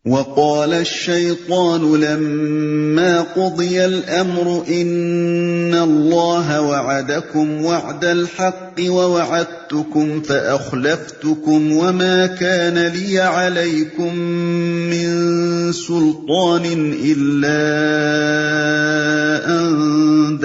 وقال الشيطان لما قضي الأمر إن الله وعدكم وعد الحق ووعدتكم فأخلفتكم وما كان لي عليكم من سلطان إلا أن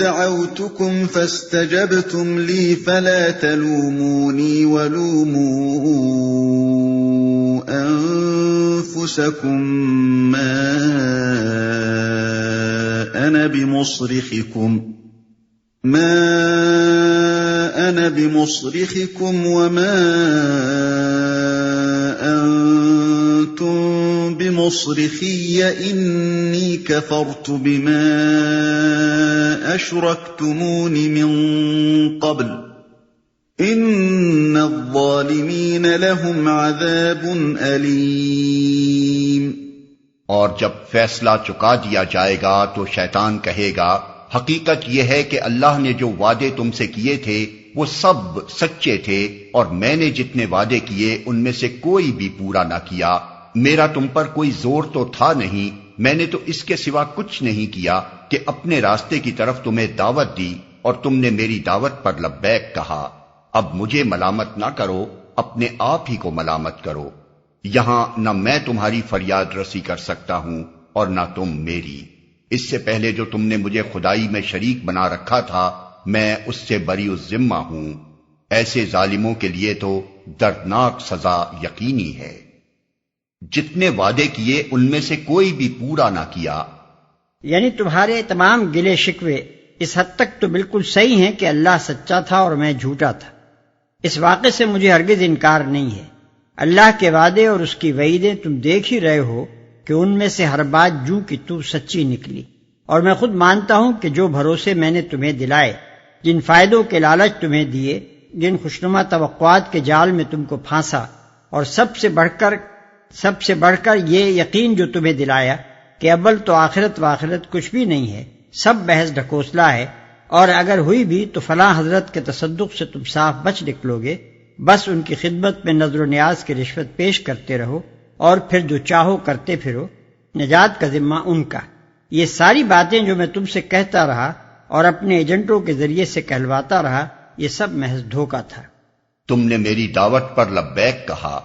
دعوتكم فاستجبتم لي فلا تلوموني ولوموا أنفسكم ما أنا بمصرخكم وما أنتم بمصرخي إني كفرت بما أشركتمون من قبل إن الظالمين لهم عذاب أليم۔ اور جب فیصلہ چکا دیا جائے گا تو شیطان کہے گا حقیقت یہ ہے کہ اللہ نے جو وعدے تم سے کیے تھے وہ سب سچے تھے اور میں نے جتنے وعدے کیے ان میں سے کوئی بھی پورا نہ کیا۔ میرا تم پر کوئی زور تو تھا نہیں، میں نے تو اس کے سوا کچھ نہیں کیا کہ اپنے راستے کی طرف تمہیں دعوت دی اور تم نے میری دعوت پر لبیک کہا۔ اب مجھے ملامت نہ کرو، اپنے آپ ہی کو ملامت کرو۔ یہاں نہ میں تمہاری فریاد رسی کر سکتا ہوں اور نہ تم میری۔ اس سے پہلے جو تم نے مجھے خدائی میں شریک بنا رکھا تھا میں اس سے بری الذمہ ہوں۔ ایسے ظالموں کے لیے تو دردناک سزا یقینی ہے۔ جتنے وعدے کیے ان میں سے کوئی بھی پورا نہ کیا۔ یعنی تمہارے تمام گلے شکوے اس حد تک تو بالکل صحیح ہیں کہ اللہ سچا تھا اور میں جھوٹا تھا۔ اس واقعے سے مجھے ہرگز انکار نہیں ہے۔ اللہ کے وعدے اور اس کی وعیدیں تم دیکھ ہی رہے ہو کہ ان میں سے ہر بات جوں کی تو سچی نکلی، اور میں خود مانتا ہوں کہ جو بھروسے میں نے تمہیں دلائے، جن فائدوں کے لالچ تمہیں دیے، جن خوشنما توقعات کے جال میں تم کو پھانسا، اور سب سے بڑھ کر یہ یقین جو تمہیں دلایا کہ اول تو آخرت و آخرت کچھ بھی نہیں ہے، سب محض ڈھکوسلا ہے، اور اگر ہوئی بھی تو فلاں حضرت کے تصدق سے تم صاف بچ نکلو گے۔ بس ان کی خدمت میں نظر و نیاز کی رشوت پیش کرتے رہو اور پھر جو چاہو کرتے پھرو، نجات کا ذمہ ان کا۔ یہ ساری باتیں جو میں تم سے کہتا رہا اور اپنے ایجنٹوں کے ذریعے سے کہلواتا رہا، یہ سب محض دھوکہ تھا۔ تم نے میری دعوت پر لبیک کہا،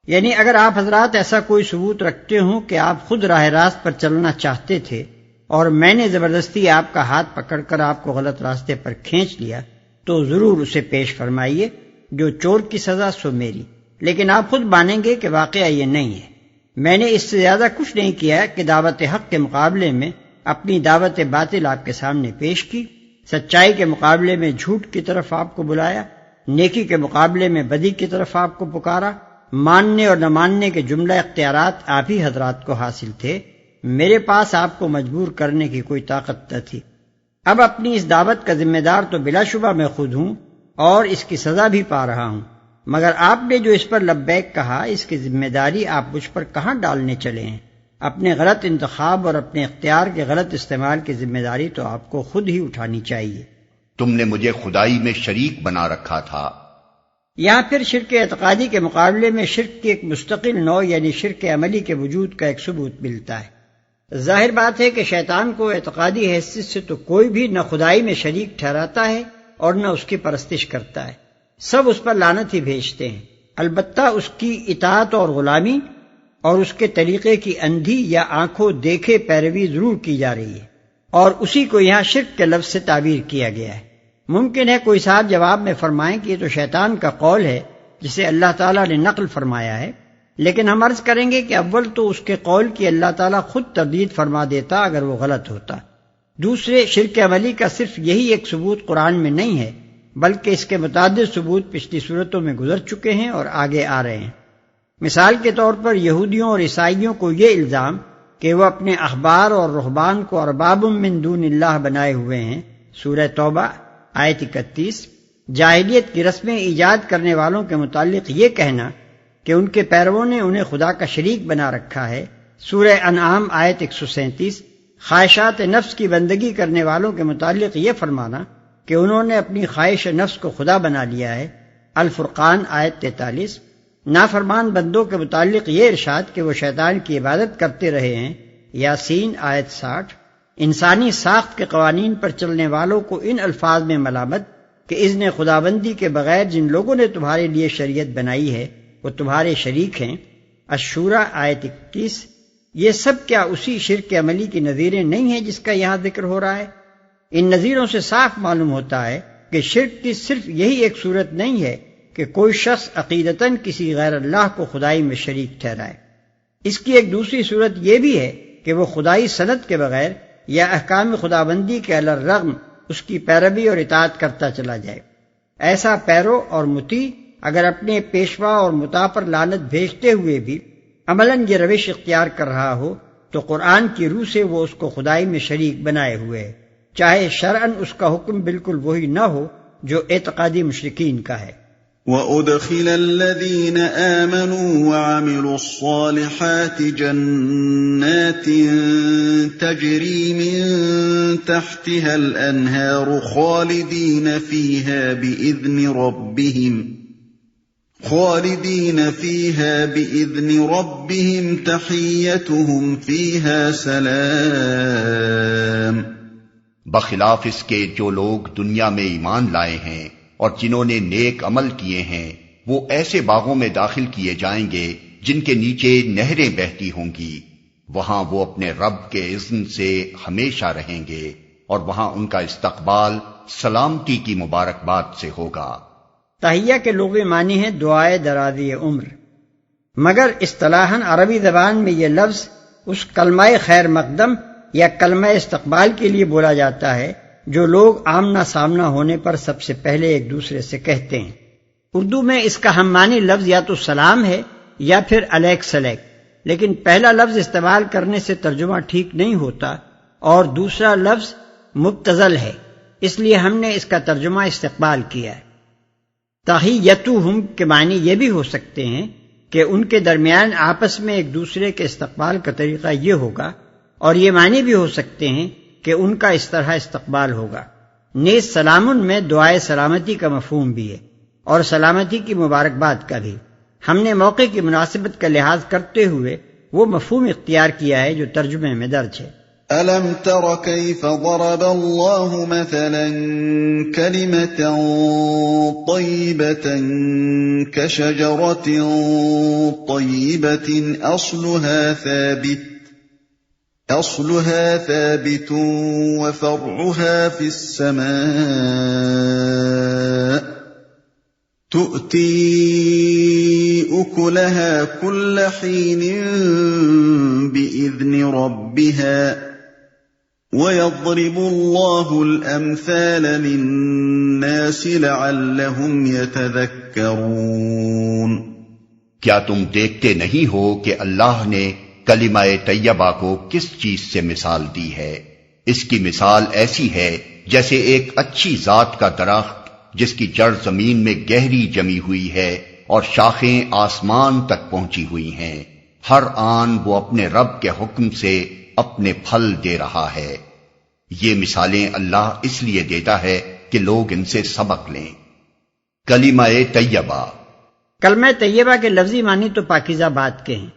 یعنی اگر آپ حضرات ایسا کوئی ثبوت رکھتے ہوں کہ آپ خود راہ راست پر چلنا چاہتے تھے اور میں نے زبردستی آپ کا ہاتھ پکڑ کر آپ کو غلط راستے پر کھینچ لیا، تو ضرور اسے پیش فرمائیے۔ جو چور کی سزا سو میری، لیکن آپ خود مانیں گے کہ واقعہ یہ نہیں ہے۔ میں نے اس سے زیادہ کچھ نہیں کیا کہ دعوت حق کے مقابلے میں اپنی دعوت باطل آپ کے سامنے پیش کی، سچائی کے مقابلے میں جھوٹ کی طرف آپ کو بلایا، نیکی کے مقابلے میں بدی کی طرف آپ کو پکارا۔ ماننے اور نہ ماننے کے جملہ اختیارات آپ ہی حضرات کو حاصل تھے، میرے پاس آپ کو مجبور کرنے کی کوئی طاقت نہ تھی۔ اب اپنی اس دعوت کا ذمہ دار تو بلا شبہ میں خود ہوں اور اس کی سزا بھی پا رہا ہوں، مگر آپ نے جو اس پر لبیک کہا، اس کی ذمہ داری آپ مجھ پر کہاں ڈالنے چلے ہیں؟ اپنے غلط انتخاب اور اپنے اختیار کے غلط استعمال کی ذمہ داری تو آپ کو خود ہی اٹھانی چاہیے۔ تم نے مجھے خدائی میں شریک بنا رکھا تھا۔ یہاں پھر شرک اعتقادی کے مقابلے میں شرک کی ایک مستقل نوع یعنی شرک عملی کے وجود کا ایک ثبوت ملتا ہے۔ ظاہر بات ہے کہ شیطان کو اعتقادی حیثیت سے تو کوئی بھی نہ خدائی میں شریک ٹھہراتا ہے اور نہ اس کی پرستش کرتا ہے، سب اس پر لعنت ہی بھیجتے ہیں۔ البتہ اس کی اطاعت اور غلامی اور اس کے طریقے کی اندھی یا آنکھوں دیکھے پیروی ضرور کی جا رہی ہے، اور اسی کو یہاں شرک کے لفظ سے تعبیر کیا گیا ہے۔ ممکن ہے کوئی صاحب جواب میں فرمائیں کہ یہ تو شیطان کا قول ہے جسے اللہ تعالیٰ نے نقل فرمایا ہے، لیکن ہم عرض کریں گے کہ اول تو اس کے قول کی اللہ تعالیٰ خود تردید فرما دیتا اگر وہ غلط ہوتا۔ دوسرے، شرک عملی کا صرف یہی ایک ثبوت قرآن میں نہیں ہے، بلکہ اس کے متعدد ثبوت پچھلی صورتوں میں گزر چکے ہیں اور آگے آ رہے ہیں۔ مثال کے طور پر یہودیوں اور عیسائیوں کو یہ الزام کہ وہ اپنے احبار اور رہبان کو ارباب من دون اللہ بنائے ہوئے ہیں، سورہ توبہ آیت 31۔ جاہلیت کی رسمیں ایجاد کرنے والوں کے متعلق یہ کہنا کہ ان کے پیرووں نے انہیں خدا کا شریک بنا رکھا ہے، سورہ انعام آیت 137۔ خواہشات نفس کی بندگی کرنے والوں کے متعلق یہ فرمانا کہ انہوں نے اپنی خواہش نفس کو خدا بنا لیا ہے۔ الفرقان آیت 43۔ نافرمان بندوں کے متعلق یہ ارشاد کہ وہ شیطان کی عبادت کرتے رہے ہیں، یاسین آیت 60۔ انسانی ساخت کے قوانین پر چلنے والوں کو ان الفاظ میں ملامت کہ اذن خداوندی کے بغیر جن لوگوں نے تمہارے لیے شریعت بنائی ہے وہ تمہارے شریک ہیں، الشورى آیت 21۔ یہ سب کیا اسی شرک عملی کی نظیریں نہیں ہیں جس کا یہاں ذکر ہو رہا ہے؟ ان نظیروں سے صاف معلوم ہوتا ہے کہ شرک کی صرف یہی ایک صورت نہیں ہے کہ کوئی شخص عقیدتاً کسی غیر اللہ کو خدائی میں شریک ٹھہرائے۔ اس کی ایک دوسری صورت یہ بھی ہے کہ وہ خدائی سند کے بغیر یا احکام خداوندی کے علی الرغم اس کی پیروی اور اطاعت کرتا چلا جائے۔ ایسا پیرو اور مطیع اگر اپنے پیشوا اور مطاع پر لعنت بھیجتے ہوئے بھی عملاً یہ روش اختیار کر رہا ہو تو قرآن کی روح سے وہ اس کو خدائی میں شریک بنائے ہوئے ہے، چاہے شرعاً اس کا حکم بالکل وہی نہ ہو جو اعتقادی مشرکین کا ہے۔ وَأُدْخِلَ الَّذِينَ آمَنُوا وَعَمِلُوا الصَّالِحَاتِ جَنَّاتٍ تَجْرِي مِن تَحْتِهَا الْأَنْهَارُ خَالِدِينَ فِيهَا بِإِذْنِ رَبِّهِمْ تَحِيَّتُهُمْ فِيهَا سَلَامٌ۔ بخلاف اس کے جو لوگ دنیا میں ایمان لائے ہیں اور جنہوں نے نیک عمل کیے ہیں وہ ایسے باغوں میں داخل کیے جائیں گے جن کے نیچے نہریں بہتی ہوں گی، وہاں وہ اپنے رب کے اذن سے ہمیشہ رہیں گے اور وہاں ان کا استقبال سلامتی کی مبارکباد سے ہوگا۔ تحیہ کے لغوی معنی ہے دعائے درازی عمر، مگر اصطلاحاً عربی زبان میں یہ لفظ اس کلمہ خیر مقدم یا کلمہ استقبال کے لیے بولا جاتا ہے جو لوگ آمنا سامنا ہونے پر سب سے پہلے ایک دوسرے سے کہتے ہیں۔ اردو میں اس کا ہم معنی لفظ یا تو سلام ہے یا پھر علیک سلیک، لیکن پہلا لفظ استعمال کرنے سے ترجمہ ٹھیک نہیں ہوتا اور دوسرا لفظ مبتذل ہے، اس لیے ہم نے اس کا ترجمہ استقبال کیا ہے۔ تحیتہم کے معنی یہ بھی ہو سکتے ہیں کہ ان کے درمیان آپس میں ایک دوسرے کے استقبال کا طریقہ یہ ہوگا، اور یہ معنی بھی ہو سکتے ہیں کہ ان کا اس طرح استقبال ہوگا۔ نیز سلامن میں دعائے سلامتی کا مفہوم بھی ہے اور سلامتی کی مبارکباد کا بھی۔ ہم نے موقع کی مناسبت کا لحاظ کرتے ہوئے وہ مفہوم اختیار کیا ہے جو ترجمے میں درج ہے۔ أَلَمْ تَرَ كَيْفَ ضَرَبَ اللَّهُ مَثَلًا كَلِمَةً طَيِّبَةً كَشَجَرَةٍ طَيِّبَةٍ أَصْلُهَا ثَابِتٌ وَفَرْعُهَا فِي السَّمَاءِ تُؤْتِي أُكُلَهَا كُلَّ حِينٍ بِإِذْنِ رَبِّهَا وَيَضْرِبُ اللَّهُ الْأَمْثَالَ لِلنَّاسِ لَعَلَّهُمْ يَتَذَكَّرُونَ۔ کیا تم دیکھتے نہیں ہو کہ اللہ نے کلمہ طیبہ کو کس چیز سے مثال دی ہے؟ اس کی مثال ایسی ہے جیسے ایک اچھی ذات کا درخت جس کی جڑ زمین میں گہری جمی ہوئی ہے اور شاخیں آسمان تک پہنچی ہوئی ہیں، ہر آن وہ اپنے رب کے حکم سے اپنے پھل دے رہا ہے۔ یہ مثالیں اللہ اس لیے دیتا ہے کہ لوگ ان سے سبق لیں۔ کلمہ طیبہ، کلمہ طیبہ کے لفظی معنی تو پاکیزہ بات کے ہیں،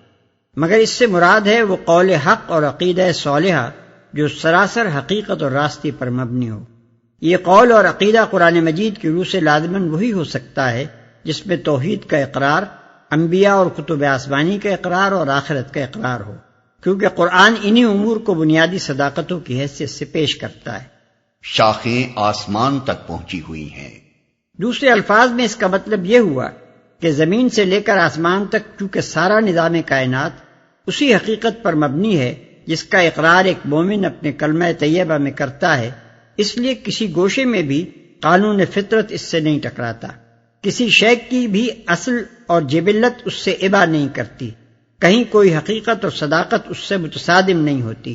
مگر اس سے مراد ہے وہ قول حق اور عقیدہ صالحہ جو سراسر حقیقت اور راستی پر مبنی ہو۔ یہ قول اور عقیدہ قرآن مجید کی روح سے لازماً وہی ہو سکتا ہے جس میں توحید کا اقرار، انبیاء اور کتب آسمانی کا اقرار اور آخرت کا اقرار ہو، کیونکہ قرآن انہی امور کو بنیادی صداقتوں کی حیثیت سے پیش کرتا ہے۔ شاخیں آسمان تک پہنچی ہوئی ہیں۔ دوسرے الفاظ میں اس کا مطلب یہ ہوا کہ زمین سے لے کر آسمان تک چونکہ سارا نظام کائنات اسی حقیقت پر مبنی ہے جس کا اقرار ایک مومن اپنے کلمہ طیبہ میں کرتا ہے، اس لیے کسی گوشے میں بھی قانون فطرت اس سے نہیں ٹکراتا، کسی شے کی بھی اصل اور جبلت اس سے ابا نہیں کرتی، کہیں کوئی حقیقت اور صداقت اس سے متصادم نہیں ہوتی،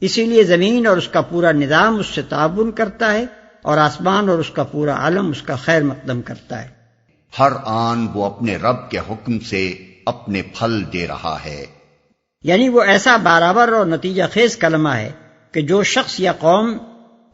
اسی لیے زمین اور اس کا پورا نظام اس سے تعاون کرتا ہے اور آسمان اور اس کا پورا عالم اس کا خیر مقدم کرتا ہے۔ ہر آن وہ اپنے رب کے حکم سے اپنے پھل دے رہا ہے، یعنی وہ ایسا برابر اور نتیجہ خیز کلمہ ہے کہ جو شخص یا قوم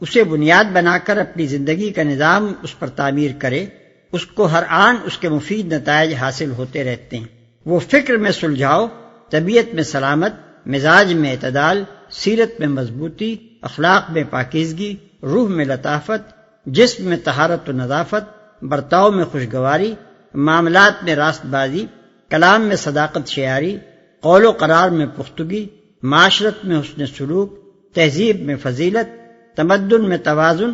اسے بنیاد بنا کر اپنی زندگی کا نظام اس پر تعمیر کرے، اس کو ہر آن اس کے مفید نتائج حاصل ہوتے رہتے ہیں۔ وہ فکر میں سلجھاؤ، طبیعت میں سلامت، مزاج میں اعتدال، سیرت میں مضبوطی، اخلاق میں پاکیزگی، روح میں لطافت، جسم میں طہارت و نظافت، برتاؤ میں خوشگواری، معاملات میں راست بازی، کلام میں صداقت شعاری، قول و قرار میں پختگی، معاشرت میں حسن سلوک، تہذیب میں فضیلت، تمدن میں توازن،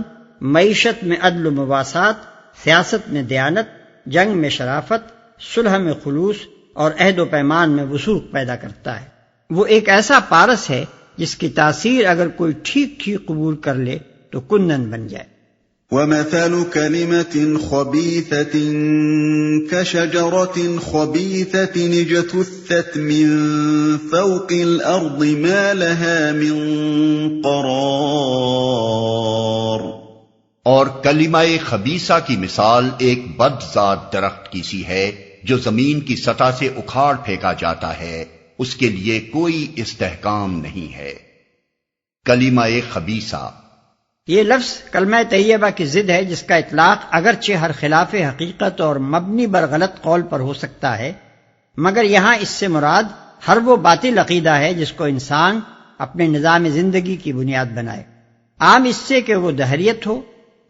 معیشت میں عدل و مواسات، سیاست میں دیانت، جنگ میں شرافت، صلح میں خلوص اور عہد و پیمان میں وثوق پیدا کرتا ہے۔ وہ ایک ایسا پارس ہے جس کی تاثیر اگر کوئی ٹھیک ٹھیک قبول کر لے تو کندن بن جائے۔ وَمَثَلُ كَلِمَةٍ خَبِيثَةٍ كَشَجَرَةٍ خَبِيثَةٍ اجْتُثَّتْ مِنْ فَوْقِ الْأَرْضِ مَا لَهَا مِنْ قَرَارٍ۔ اور کلمہ خبیثہ کی مثال ایک بدذات درخت کی سی ہے جو زمین کی سطح سے اکھاڑ پھینکا جاتا ہے، اس کے لیے کوئی استحکام نہیں ہے۔ کلمہ خبیثہ، یہ لفظ کلمہ طیبہ کی ضد ہے، جس کا اطلاق اگرچہ ہر خلاف حقیقت اور مبنی بر غلط قول پر ہو سکتا ہے، مگر یہاں اس سے مراد ہر وہ باطل عقیدہ ہے جس کو انسان اپنے نظام زندگی کی بنیاد بنائے، عام اس سے کہ وہ دہریت ہو،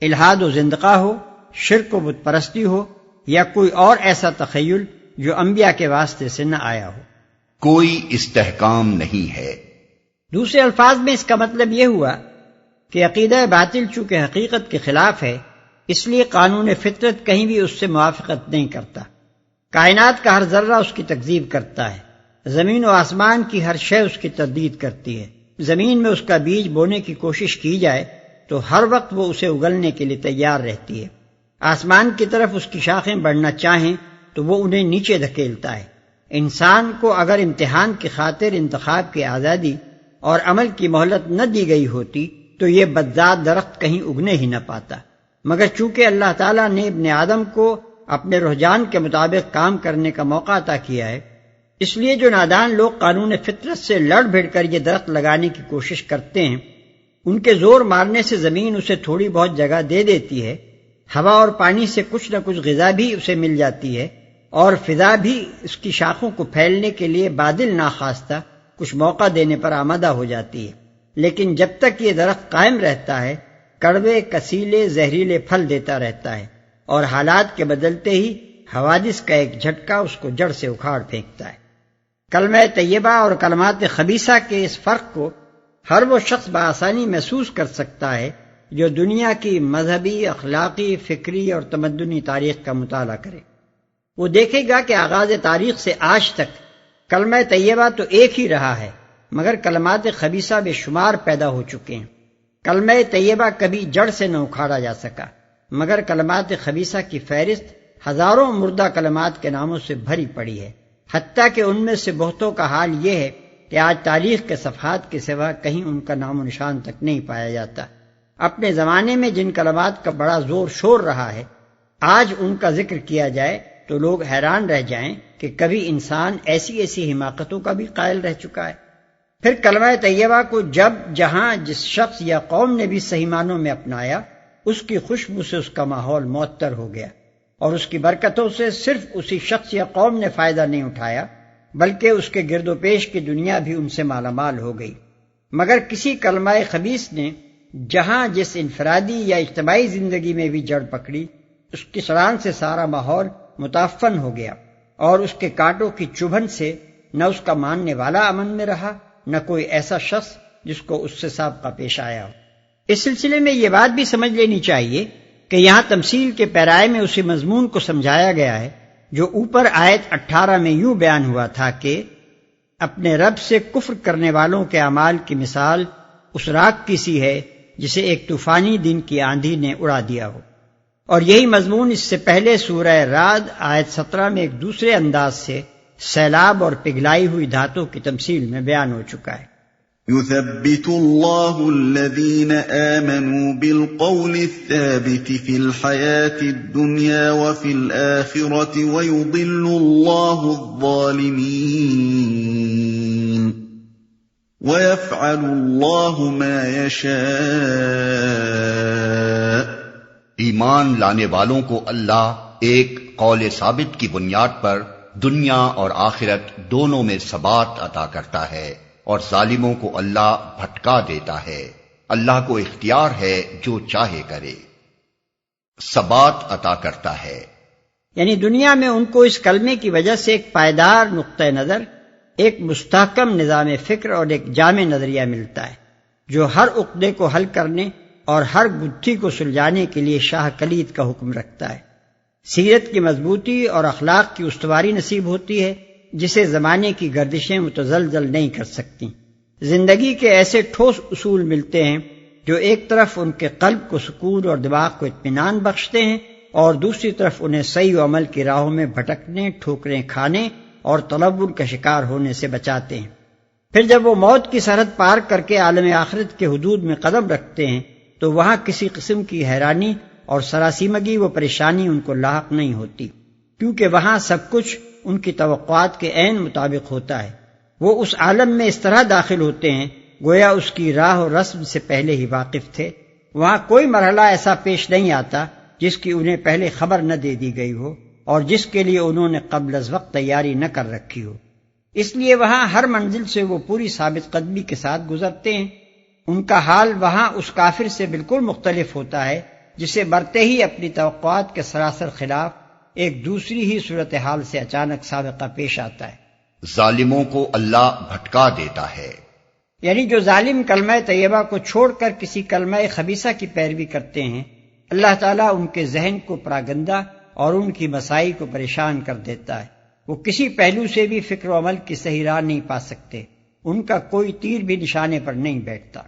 الحاد و زندقہ ہو، شرک و بت پرستی ہو، یا کوئی اور ایسا تخیل جو انبیاء کے واسطے سے نہ آیا ہو۔ کوئی استحکام نہیں ہے۔ دوسرے الفاظ میں اس کا مطلب یہ ہوا کہ عقیدہ باطل چونکہ حقیقت کے خلاف ہے، اس لیے قانون فطرت کہیں بھی اس سے موافقت نہیں کرتا۔ کائنات کا ہر ذرہ اس کی تکذیب کرتا ہے، زمین و آسمان کی ہر شے اس کی تردید کرتی ہے۔ زمین میں اس کا بیج بونے کی کوشش کی جائے تو ہر وقت وہ اسے اگلنے کے لیے تیار رہتی ہے۔ آسمان کی طرف اس کی شاخیں بڑھنا چاہیں تو وہ انہیں نیچے دھکیلتا ہے۔ انسان کو اگر امتحان کی خاطر انتخاب کی آزادی اور عمل کی مہلت نہ دی گئی ہوتی تو یہ بدذات درخت کہیں اگنے ہی نہ پاتا، مگر چونکہ اللہ تعالیٰ نے ابن آدم کو اپنے رجحان کے مطابق کام کرنے کا موقع عطا کیا ہے، اس لیے جو نادان لوگ قانون فطرت سے لڑ بھڑ کر یہ درخت لگانے کی کوشش کرتے ہیں، ان کے زور مارنے سے زمین اسے تھوڑی بہت جگہ دے دیتی ہے، ہوا اور پانی سے کچھ نہ کچھ غذا بھی اسے مل جاتی ہے، اور فضا بھی اس کی شاخوں کو پھیلنے کے لیے بادل ناخواستہ کچھ موقع دینے پر آمادہ ہو جاتی ہے، لیکن جب تک یہ درخت قائم رہتا ہے کڑوے کسیلے زہریلے پھل دیتا رہتا ہے، اور حالات کے بدلتے ہی حوادث کا ایک جھٹکا اس کو جڑ سے اکھاڑ پھینکتا ہے۔ کلمہ طیبہ اور کلمات خبیثہ کے اس فرق کو ہر وہ شخص بآسانی محسوس کر سکتا ہے جو دنیا کی مذہبی، اخلاقی، فکری اور تمدنی تاریخ کا مطالعہ کرے۔ وہ دیکھے گا کہ آغاز تاریخ سے آج تک کلمہ طیبہ تو ایک ہی رہا ہے، مگر کلمات خبیثہ بے شمار پیدا ہو چکے ہیں۔ کلمہ طیبہ کبھی جڑ سے نہ اکھاڑا جا سکا، مگر کلمات خبیثہ کی فہرست ہزاروں مردہ کلمات کے ناموں سے بھری پڑی ہے، حتیٰ کہ ان میں سے بہتوں کا حال یہ ہے کہ آج تاریخ کے صفحات کے سوا کہیں ان کا نام و نشان تک نہیں پایا جاتا۔ اپنے زمانے میں جن کلمات کا بڑا زور شور رہا ہے، آج ان کا ذکر کیا جائے تو لوگ حیران رہ جائیں کہ کبھی انسان ایسی ایسی حماقتوں کا بھی قائل رہ چکا ہے۔ پھر کلمہ طیبہ کو جب جہاں جس شخص یا قوم نے بھی صحیح معنوں میں اپنایا، اس کی خوشبو سے اس کا ماحول معطر ہو گیا، اور اس کی برکتوں سے صرف اسی شخص یا قوم نے فائدہ نہیں اٹھایا بلکہ اس کے گرد و پیش کی دنیا بھی ان سے مالا مال ہو گئی۔ مگر کسی کلمہ خبیث نے جہاں جس انفرادی یا اجتماعی زندگی میں بھی جڑ پکڑی، اس کی سڑان سے سارا ماحول متعفن ہو گیا، اور اس کے کانٹوں کی چبھن سے نہ اس کا ماننے والا امن میں رہا، نہ کوئی ایسا شخص جس کو اس سے سابقہ پیش آیا ہو۔ اس سلسلے میں یہ بات بھی سمجھ لینی چاہیے کہ یہاں تمثیل کے پیرائے میں اسی مضمون کو سمجھایا گیا ہے جو اوپر آیت 18 میں یوں بیان ہوا تھا کہ اپنے رب سے کفر کرنے والوں کے اعمال کی مثال اس راکھ کی سی ہے جسے ایک طوفانی دن کی آندھی نے اڑا دیا ہو، اور یہی مضمون اس سے پہلے سورہ رعد آیت 17 میں ایک دوسرے انداز سے سیلاب اور پگھلائی ہوئی دھاتوں کی تمثیل میں بیان ہو چکا ہے۔ يثبت الله الذين آمنوا بالقول الثابت في الحياة الدنيا وفي الآخرة ويضل الله الظالمين۔ وَيَفْعَلُ اللَّهُ مَا يَشَاءُ۔ ایمان لانے والوں کو اللہ ایک قول ثابت کی بنیاد پر دنیا اور آخرت دونوں میں ثبات عطا کرتا ہے، اور ظالموں کو اللہ بھٹکا دیتا ہے۔ اللہ کو اختیار ہے جو چاہے کرے۔ ثبات عطا کرتا ہے یعنی دنیا میں ان کو اس کلمے کی وجہ سے ایک پائیدار نقطہ نظر، ایک مستحکم نظام فکر اور ایک جامع نظریہ ملتا ہے جو ہر عقدے کو حل کرنے اور ہر گتھی کو سلجھانے کے لیے شاہ کلید کا حکم رکھتا ہے۔ سیرت کی مضبوطی اور اخلاق کی استواری نصیب ہوتی ہے جسے زمانے کی گردشیں متزلزل نہیں کر سکتی۔ زندگی کے ایسے ٹھوس اصول ملتے ہیں جو ایک طرف ان کے قلب کو سکون اور دماغ کو اطمینان بخشتے ہیں، اور دوسری طرف انہیں صحیح عمل کی راہوں میں بھٹکنے، ٹھوکریں کھانے اور تلون کا شکار ہونے سے بچاتے ہیں۔ پھر جب وہ موت کی سرحد پار کر کے عالم آخرت کے حدود میں قدم رکھتے ہیں تو وہاں کسی قسم کی حیرانی اور سراسیمگی و پریشانی ان کو لاحق نہیں ہوتی، کیونکہ وہاں سب کچھ ان کی توقعات کے عین مطابق ہوتا ہے۔ وہ اس عالم میں اس طرح داخل ہوتے ہیں گویا اس کی راہ و رسم سے پہلے ہی واقف تھے۔ وہاں کوئی مرحلہ ایسا پیش نہیں آتا جس کی انہیں پہلے خبر نہ دے دی گئی ہو اور جس کے لیے انہوں نے قبل از وقت تیاری نہ کر رکھی ہو۔ اس لیے وہاں ہر منزل سے وہ پوری ثابت قدمی کے ساتھ گزرتے ہیں۔ ان کا حال وہاں اس کافر سے بالکل مختلف ہوتا ہے جسے مرتے ہی اپنی توقعات کے سراسر خلاف ایک دوسری ہی صورتحال سے اچانک سابقہ پیش آتا ہے۔ ظالموں کو اللہ بھٹکا دیتا ہے یعنی جو ظالم کلمہ طیبہ کو چھوڑ کر کسی کلمہ خبیثہ کی پیروی کرتے ہیں، اللہ تعالیٰ ان کے ذہن کو پراگندہ اور ان کی مسائی کو پریشان کر دیتا ہے۔ وہ کسی پہلو سے بھی فکر و عمل کی صحیح راہ نہیں پا سکتے، ان کا کوئی تیر بھی نشانے پر نہیں بیٹھتا۔